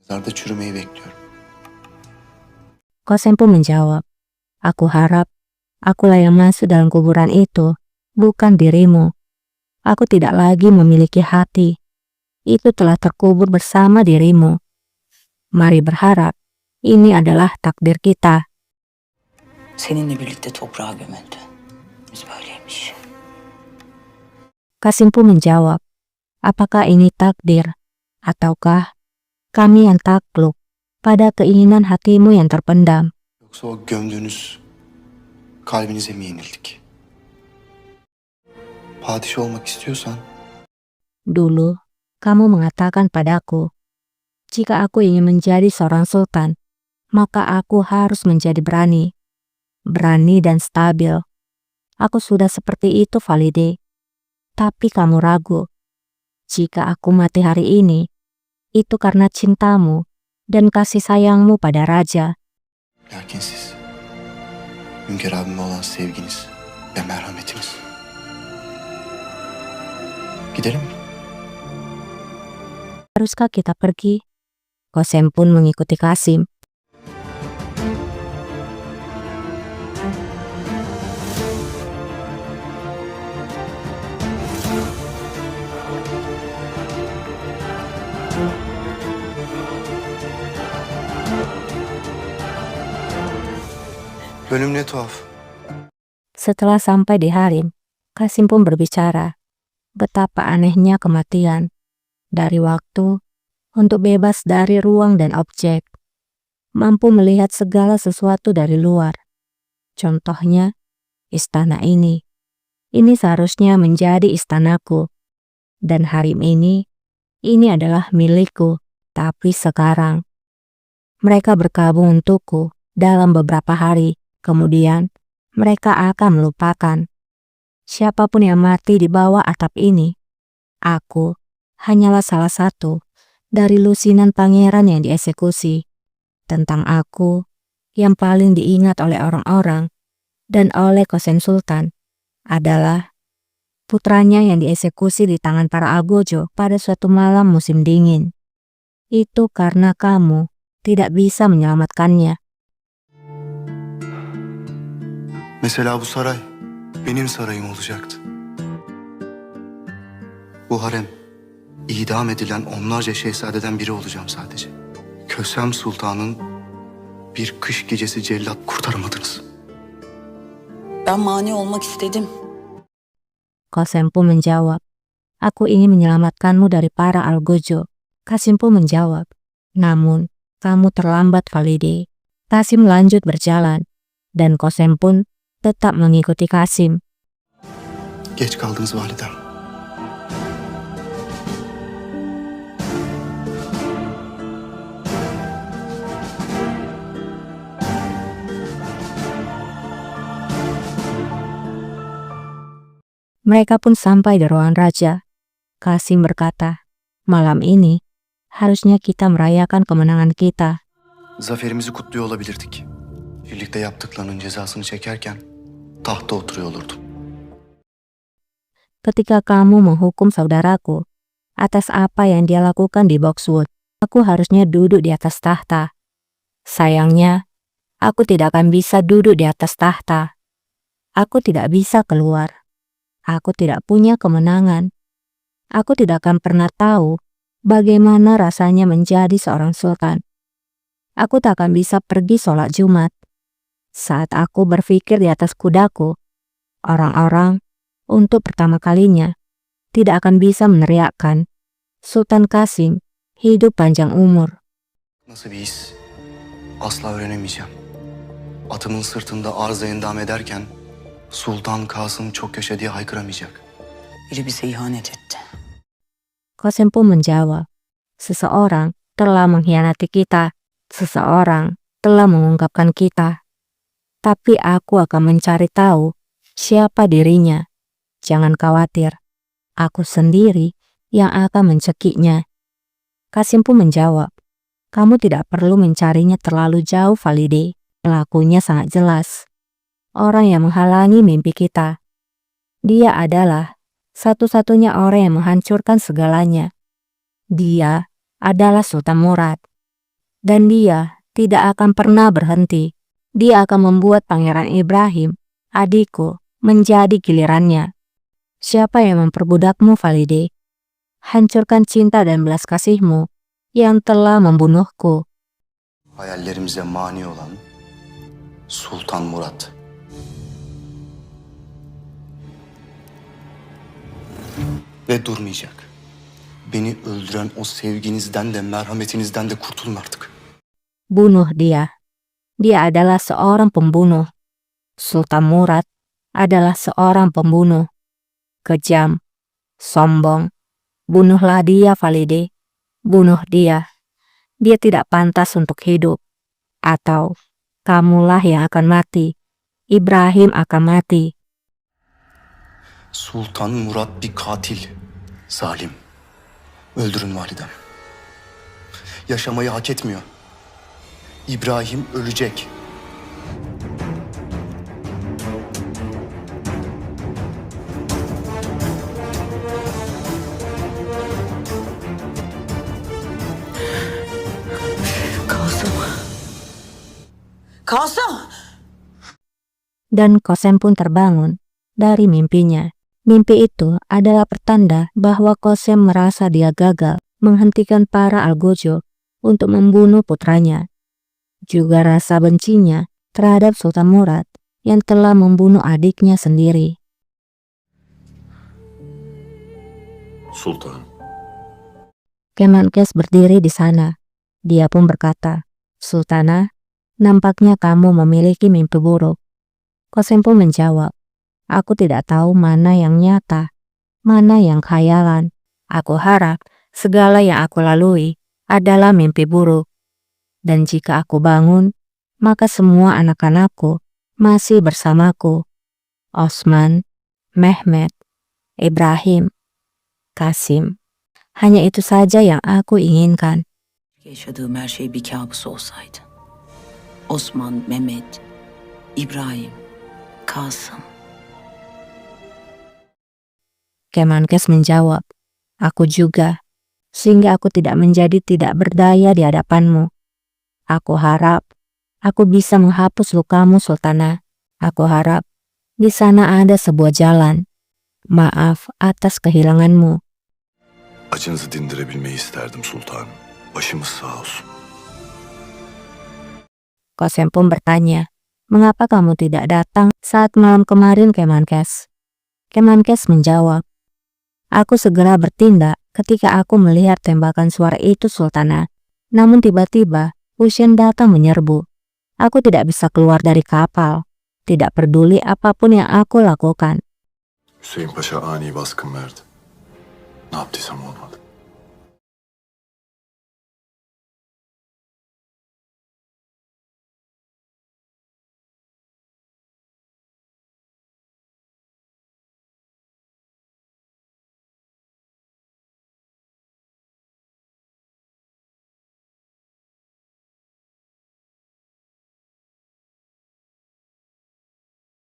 Mezarda çürümeyi bekliyorum. Kosen pun menjawab, aku harap akulah yang masuk dalam kuburan itu, bukan dirimu. Aku tidak lagi memiliki hati. Itu telah terkubur bersama dirimu. Mari berharap ini adalah takdir kita. Seninle birlikte toprağa gömüldü. Biz böyleymiş. Kasim pun menjawab, apakah ini takdir, ataukah kami yang takluk pada keinginan hatimu yang terpendam? Yoksa o gömdüğünüz kalbinize mi yenildik? Padişah olmak istiyorsan Dulu, kamu mengatakan padaku, jika aku ingin menjadi seorang sultan, maka aku harus menjadi berani. Berani dan stabil. Aku sudah seperti itu, Valide. Tapi kamu ragu. Jika aku mati hari ini, itu karena cintamu dan kasih sayangmu pada raja. lakin siz Hünkar abime olan sevginiz ve merhametiniz. Gidelim mi? Haruskah kita pergi? Kosen pun mengikuti Kasim. Bölüm ne tuhaf. Setelah sampai di Harim, Kasim pun berbicara betapa anehnya kematian. Dari waktu untuk bebas dari ruang dan objek. Mampu melihat segala sesuatu dari luar. Contohnya, istana ini. Ini seharusnya menjadi istanaku. Dan Harim ini adalah milikku. Tapi sekarang, mereka berkabung untukku dalam beberapa hari. Kemudian, mereka akan melupakan. Siapapun yang mati di bawah atap ini, aku hanyalah salah satu dari lusinan pangeran yang dieksekusi. Tentang aku yang paling diingat oleh orang-orang dan oleh Kosen Sultan adalah putranya yang dieksekusi di tangan para Algojo pada suatu malam musim dingin. Itu karena kamu tidak bisa menyelamatkannya. Mesela bu saray benim sarayım olacaktı. Bu harem idam edilen onlarca şehzadeden biri olacağım sadece. Kösem Sultan'ın bir kış gecesi cellat kurtaramadınız. Ben mani olmak istedim. Kosen pun menjawab, aku ingin menyelamatkanmu dari para Algojo. Kasim pun menjawab, namun kamu terlambat, Valide. Kasim lanjut berjalan, dan Kosen pun tetap mengikuti Kasim. Geç kaldınız validem. Mereka pun sampai di ruangan raja. Kasim berkata, malam ini harusnya kita merayakan kemenangan kita. Zaferimizi kutluyor olabilirdik. Birlikte yaptıklarının cezasını çekerken tahta oturuyor olurdum. Ketika kamu menghukum saudaraku atas apa yang dia lakukan di Boxwood, aku harusnya duduk di atas tahta. Sayangnya, aku tidak akan bisa duduk di atas tahta. Aku tidak bisa keluar. Aku tidak punya kemenangan. Aku tidak akan pernah tahu bagaimana rasanya menjadi seorang sultan. Aku tak akan bisa pergi sholat Jumat. Saat aku berpikir di atas kudaku, orang-orang untuk pertama kalinya tidak akan bisa meneriakkan, Sultan Kasim hidup panjang umur. Nasıl bir his? Asla öğrenemeyeceğim. Atımın sırtında arıza endam ederken Sultan Kasım çok yaşa diye haykıramayacak. Biri bize ihanet etti. Kosen pun menjawab, seseorang telah mengkhianati kita, seseorang telah mengungkapkan kita. Tapi aku akan mencari tahu siapa dirinya. Jangan khawatir, aku sendiri yang akan mencekiknya. Kasim pun menjawab, kamu tidak perlu mencarinya terlalu jauh, Valide. Pelakunya sangat jelas. Orang yang menghalangi mimpi kita. Dia adalah satu-satunya orang yang menghancurkan segalanya. Dia adalah Sultan Murad. Dan dia tidak akan pernah berhenti. Dia akan membuat Pangeran Ibrahim, adikku, menjadi gilirannya. Siapa yang memperbudakmu, Valide? Hancurkan cinta dan belas kasihmu yang telah membunuhku. Hayallerimize mani olan Sultan Murat. Ve durmayacak. Beni öldüren o sevginizden de merhametinizden de kurtulun artık. Bunuh dia. Dia adalah seorang pembunuh. Sultan Murad adalah seorang pembunuh. Kejam, sombong. Bunuhlah dia, Valide. Bunuh dia. Dia tidak pantas untuk hidup. Atau kamulah yang akan mati. Ibrahim akan mati. Sultan Murat bir katil. Zalim. Öldürün validem. Yaşamayı hak etmiyor. İbrahim ölecek. Kasım. Kasım! Dan Kosem pun terbangun dari mimpinya. Mimpi itu adalah pertanda bahwa Kosem merasa dia gagal menghentikan para Algojo untuk membunuh putranya. Juga rasa bencinya terhadap Sultan Murad yang telah membunuh adiknya sendiri. Sultan, Kemenkes berdiri di sana. Dia pun berkata, "Sultana, nampaknya kamu memiliki mimpi buruk." Kosem pun menjawab, "Aku tidak tahu mana yang nyata, mana yang khayalan. Aku harap segala yang aku lalui adalah mimpi buruk. Dan jika aku bangun, maka semua anak-anakku masih bersamaku. Osman, Mehmet, Ibrahim, Kasim. Hanya itu saja yang aku inginkan." Yaşadığım her şey bir kabus olsaydı. Osman, Mehmet, İbrahim, Kasım. Kemenkes menjawab, "Aku juga, sehingga aku tidak menjadi tidak berdaya di hadapanmu. Aku harap aku bisa menghapus lukamu, Sultana. Aku harap di sana ada sebuah jalan. Maaf atas kehilanganmu." acınızı dindirebilmeyi isterdim sultanım. Başımız sağ olsun. Kosem pun bertanya, "Mengapa kamu tidak datang saat malam kemarin, Kemenkes?" Kemenkes menjawab, "Aku segera bertindak ketika aku melihat tembakan suara itu, Sultana. Namun tiba-tiba Hussein datang menyerbu. Aku tidak bisa keluar dari kapal. Tidak peduli apapun yang aku lakukan." Hüseyin Paşa ani baskın verdi. Ne yaptıysam olmadı.